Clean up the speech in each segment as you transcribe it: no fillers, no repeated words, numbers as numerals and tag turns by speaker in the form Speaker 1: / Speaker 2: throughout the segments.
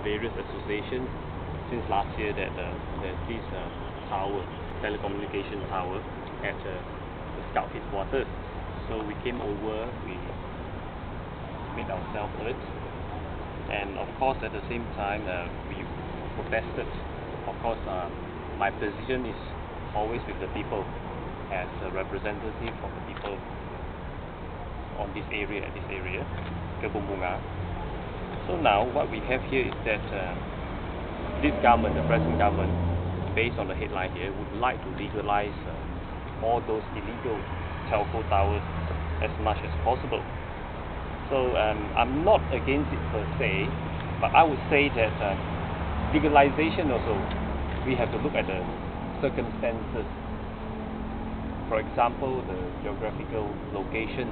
Speaker 1: various associations since last year that there's this tower, telecommunication tower at the Scout headquarters. So we came over, we made ourselves heard, and of course at the same time we protested. Of course my position is always with the people as a representative of the people on this area, Kebumbunga. So now what we have here is that this government, the present government, based on the headline here, would like to legalize all those illegal telco towers as much as possible. So I'm not against it per se, but I would say that legalization also, we have to look at the circumstances. For example, the geographical location,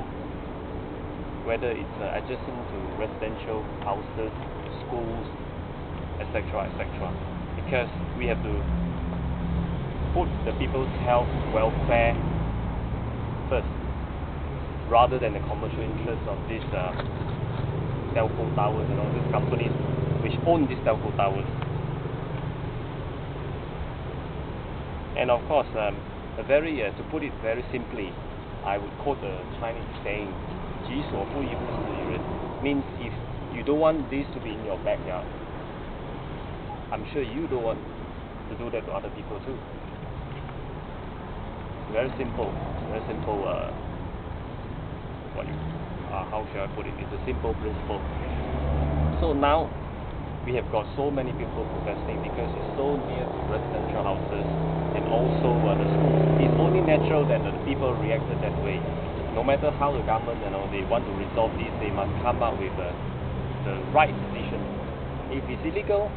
Speaker 1: whether it's adjacent to residential houses, schools, etc., etc. Because we have to put the people's health, welfare first, rather than the commercial interests of these telco towers and all these companies which own these telco towers. And of course, to put it very simply, I would quote the Chinese saying, 己所不欲，勿施于人, means if you don't want this to be in your backyard, I'm sure you don't want to do that to other people too. Very simple, how should I put it? It's a simple principle. So now we have got so many people protesting because it's so near to residential houses and also the schools. It's only natural that the people reacted that way. No matter how the government they want to resolve this, they must come up with the right decision. If it's illegal,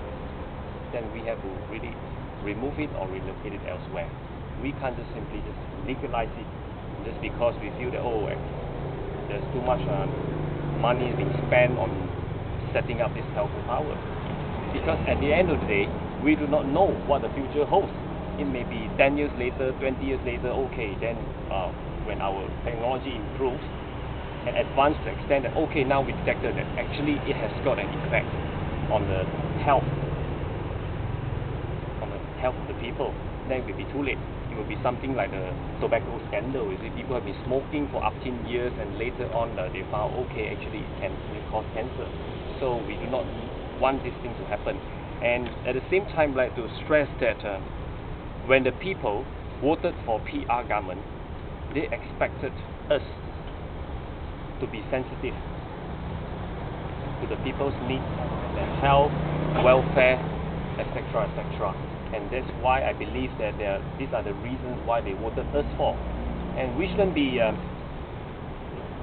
Speaker 1: then we have to really remove it or relocate it elsewhere. We can't just simply legalize it just because we feel that there's too much money being spent on setting up this telco tower. Because at the end of the day, we do not know what the future holds. It may be 10 years later, 20 years later, okay, then when our technology improves and advanced to the extent that now we detected that actually it has got an effect on the health of the people, then it will be too late. It will be something like the tobacco scandal. You see, people have been smoking for 18 years and later on they found actually it can cause cancer. So we do not want this thing to happen. And at the same time, I'd like to stress that when the people voted for PR government, they expected us to be sensitive to the people's needs, their health, welfare, etc., etc. And that's why I believe that these are the reasons why they voted us for. And we shouldn't be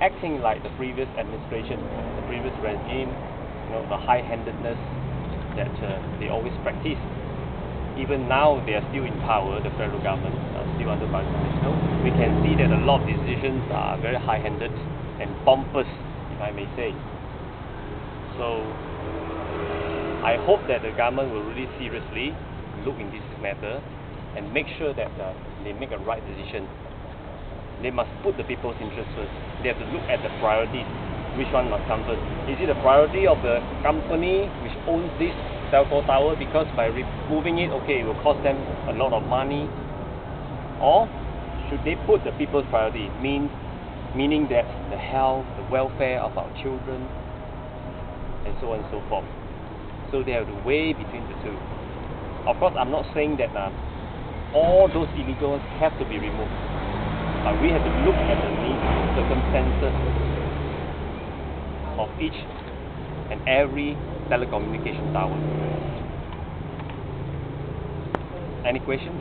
Speaker 1: acting like the previous administration, the previous regime, the high-handedness that they always practice. Even now they are still in power, the federal government, still under Bangladesh. We can see that a lot of decisions are very high-handed and pompous, if I may say. So I hope that the government will really seriously look in this matter and make sure that they make a right decision. They must put the people's interests first. They have to look at the priorities. Which one must come first? Is it the priority of the company which owns this telco tower, because by removing it, it will cost them a lot of money? Or should they put the people's priority, meaning that the health, the welfare of our children, and so on and so forth? So they have to weigh between the two. Of course, I'm not saying that all those illegals have to be removed, but we have to look at the needs, circumstances of each and every telecommunication tower. Any questions?